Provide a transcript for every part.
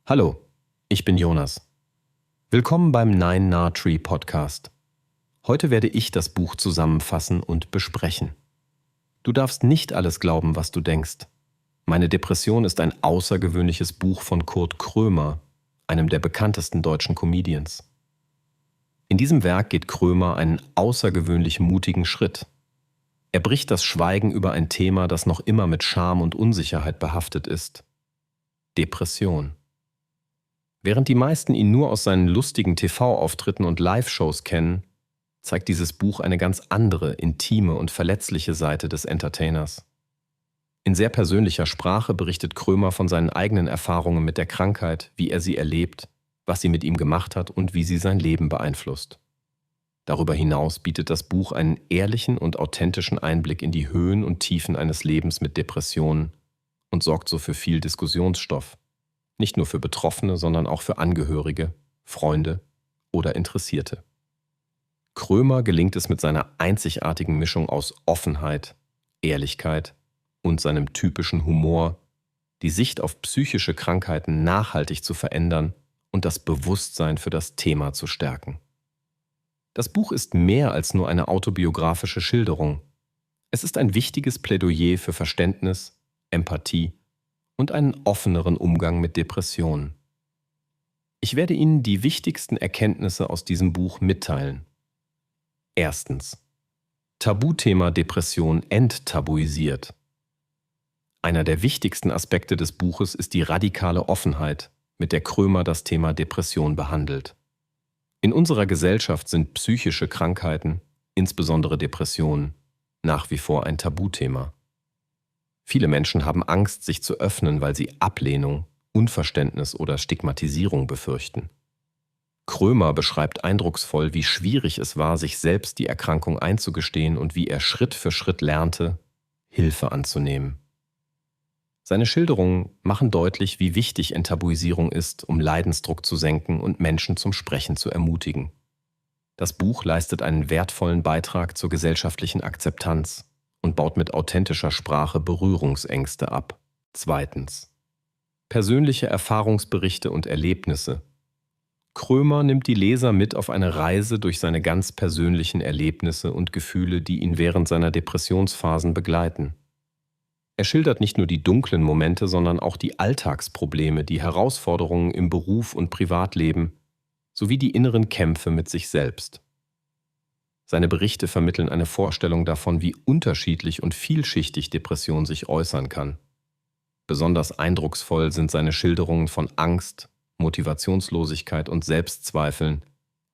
Hallo, ich bin Jonas. Willkommen beim Nine Nah Tree Podcast. Heute werde ich das Buch zusammenfassen und besprechen. Du darfst nicht alles glauben, was du denkst. Meine Depression ist ein außergewöhnliches Buch von Kurt Krömer, einem der bekanntesten deutschen Comedians. In diesem Werk geht Krömer einen außergewöhnlich mutigen Schritt. Er bricht das Schweigen über ein Thema, das noch immer mit Scham und Unsicherheit behaftet ist: Depression. Während die meisten ihn nur aus seinen lustigen TV-Auftritten und Live-Shows kennen, zeigt dieses Buch eine ganz andere, intime und verletzliche Seite des Entertainers. In sehr persönlicher Sprache berichtet Krömer von seinen eigenen Erfahrungen mit der Krankheit, wie er sie erlebt, was sie mit ihm gemacht hat und wie sie sein Leben beeinflusst. Darüber hinaus bietet das Buch einen ehrlichen und authentischen Einblick in die Höhen und Tiefen eines Lebens mit Depressionen und sorgt so für viel Diskussionsstoff. Nicht nur für Betroffene, sondern auch für Angehörige, Freunde oder Interessierte. Krömer gelingt es mit seiner einzigartigen Mischung aus Offenheit, Ehrlichkeit und seinem typischen Humor, die Sicht auf psychische Krankheiten nachhaltig zu verändern und das Bewusstsein für das Thema zu stärken. Das Buch ist mehr als nur eine autobiografische Schilderung. Es ist ein wichtiges Plädoyer für Verständnis, Empathie und einen offeneren Umgang mit Depressionen. Ich werde Ihnen die wichtigsten Erkenntnisse aus diesem Buch mitteilen. Erstens: Tabuthema Depression enttabuisiert. Einer der wichtigsten Aspekte des Buches ist die radikale Offenheit, mit der Krömer das Thema Depression behandelt. In unserer Gesellschaft sind psychische Krankheiten, insbesondere Depressionen, nach wie vor ein Tabuthema. Viele Menschen haben Angst, sich zu öffnen, weil sie Ablehnung, Unverständnis oder Stigmatisierung befürchten. Krömer beschreibt eindrucksvoll, wie schwierig es war, sich selbst die Erkrankung einzugestehen und wie er Schritt für Schritt lernte, Hilfe anzunehmen. Seine Schilderungen machen deutlich, wie wichtig Enttabuisierung ist, um Leidensdruck zu senken und Menschen zum Sprechen zu ermutigen. Das Buch leistet einen wertvollen Beitrag zur gesellschaftlichen Akzeptanz und baut mit authentischer Sprache Berührungsängste ab. Zweitens: persönliche Erfahrungsberichte und Erlebnisse. Krömer nimmt die Leser mit auf eine Reise durch seine ganz persönlichen Erlebnisse und Gefühle, die ihn während seiner Depressionsphasen begleiten. Er schildert nicht nur die dunklen Momente, sondern auch die Alltagsprobleme, die Herausforderungen im Beruf und Privatleben sowie die inneren Kämpfe mit sich selbst. Seine Berichte vermitteln eine Vorstellung davon, wie unterschiedlich und vielschichtig Depression sich äußern kann. Besonders eindrucksvoll sind seine Schilderungen von Angst, Motivationslosigkeit und Selbstzweifeln,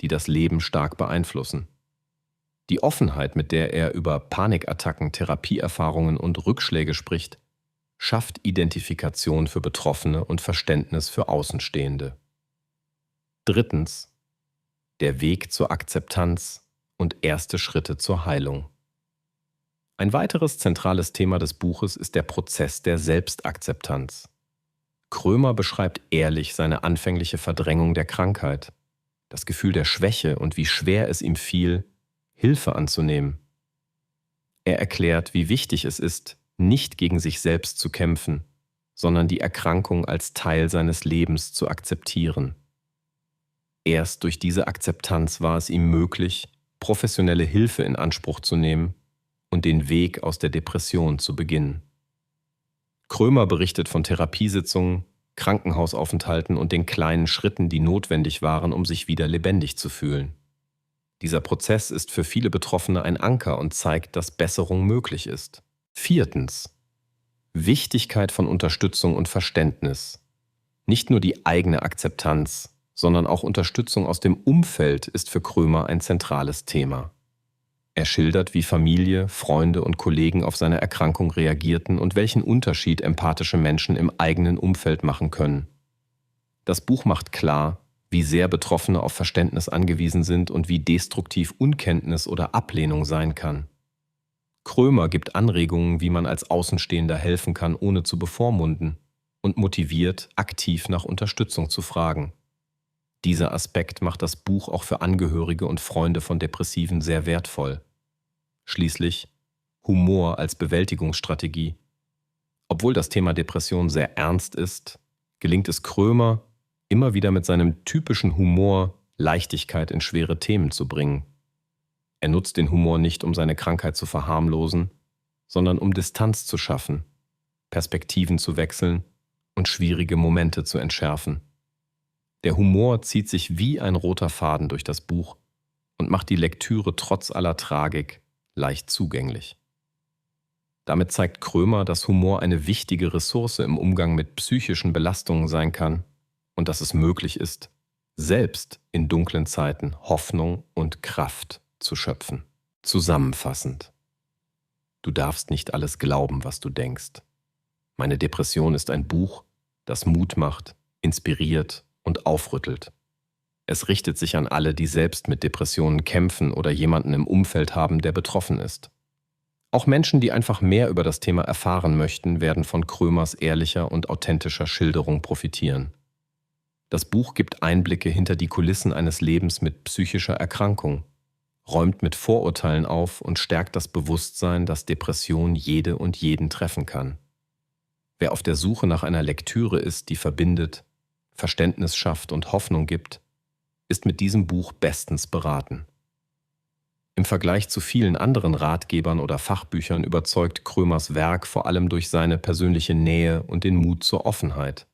die das Leben stark beeinflussen. Die Offenheit, mit der er über Panikattacken, Therapieerfahrungen und Rückschläge spricht, schafft Identifikation für Betroffene und Verständnis für Außenstehende. Drittens: der Weg zur Akzeptanz und erste Schritte zur Heilung. Ein weiteres zentrales Thema des Buches ist der Prozess der Selbstakzeptanz. Krömer beschreibt ehrlich seine anfängliche Verdrängung der Krankheit, das Gefühl der Schwäche und wie schwer es ihm fiel, Hilfe anzunehmen. Er erklärt, wie wichtig es ist, nicht gegen sich selbst zu kämpfen, sondern die Erkrankung als Teil seines Lebens zu akzeptieren. Erst durch diese Akzeptanz war es ihm möglich, professionelle Hilfe in Anspruch zu nehmen und den Weg aus der Depression zu beginnen. Krömer berichtet von Therapiesitzungen, Krankenhausaufenthalten und den kleinen Schritten, die notwendig waren, um sich wieder lebendig zu fühlen. Dieser Prozess ist für viele Betroffene ein Anker und zeigt, dass Besserung möglich ist. Viertens: Wichtigkeit von Unterstützung und Verständnis. Nicht nur die eigene Akzeptanz, sondern auch Unterstützung aus dem Umfeld ist für Krömer ein zentrales Thema. Er schildert, wie Familie, Freunde und Kollegen auf seine Erkrankung reagierten und welchen Unterschied empathische Menschen im eigenen Umfeld machen können. Das Buch macht klar, wie sehr Betroffene auf Verständnis angewiesen sind und wie destruktiv Unkenntnis oder Ablehnung sein kann. Krömer gibt Anregungen, wie man als Außenstehender helfen kann, ohne zu bevormunden, und motiviert, aktiv nach Unterstützung zu fragen. Dieser Aspekt macht das Buch auch für Angehörige und Freunde von Depressiven sehr wertvoll. Schließlich Humor als Bewältigungsstrategie. Obwohl das Thema Depression sehr ernst ist, gelingt es Krömer, immer wieder mit seinem typischen Humor Leichtigkeit in schwere Themen zu bringen. Er nutzt den Humor nicht, um seine Krankheit zu verharmlosen, sondern um Distanz zu schaffen, Perspektiven zu wechseln und schwierige Momente zu entschärfen. Der Humor zieht sich wie ein roter Faden durch das Buch und macht die Lektüre trotz aller Tragik leicht zugänglich. Damit zeigt Krömer, dass Humor eine wichtige Ressource im Umgang mit psychischen Belastungen sein kann und dass es möglich ist, selbst in dunklen Zeiten Hoffnung und Kraft zu schöpfen. Zusammenfassend: Du darfst nicht alles glauben, was du denkst. Meine Depression ist ein Buch, das Mut macht, inspiriert und aufrüttelt. Es richtet sich an alle, die selbst mit Depressionen kämpfen oder jemanden im Umfeld haben, der betroffen ist. Auch Menschen, die einfach mehr über das Thema erfahren möchten, werden von Krömers ehrlicher und authentischer Schilderung profitieren. Das Buch gibt Einblicke hinter die Kulissen eines Lebens mit psychischer Erkrankung, räumt mit Vorurteilen auf und stärkt das Bewusstsein, dass Depression jede und jeden treffen kann. Wer auf der Suche nach einer Lektüre ist, die verbindet, Verständnis schafft und Hoffnung gibt, ist mit diesem Buch bestens beraten. Im Vergleich zu vielen anderen Ratgebern oder Fachbüchern überzeugt Krömers Werk vor allem durch seine persönliche Nähe und den Mut zur Offenheit.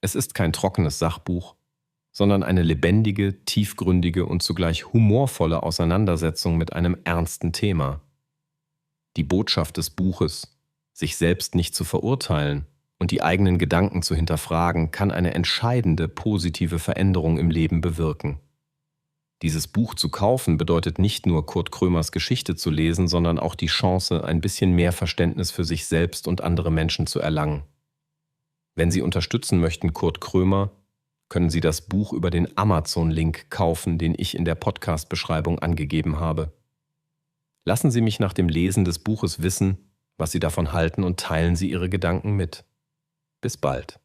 Es ist kein trockenes Sachbuch, sondern eine lebendige, tiefgründige und zugleich humorvolle Auseinandersetzung mit einem ernsten Thema. Die Botschaft des Buches, sich selbst nicht zu verurteilen und die eigenen Gedanken zu hinterfragen, kann eine entscheidende positive Veränderung im Leben bewirken. Dieses Buch zu kaufen bedeutet nicht nur, Kurt Krömers Geschichte zu lesen, sondern auch die Chance, ein bisschen mehr Verständnis für sich selbst und andere Menschen zu erlangen. Wenn Sie unterstützen möchten Kurt Krömer, können Sie das Buch über den Amazon-Link kaufen, den ich in der Podcast-Beschreibung angegeben habe. Lassen Sie mich nach dem Lesen des Buches wissen, was Sie davon halten, und teilen Sie Ihre Gedanken mit. Bis bald.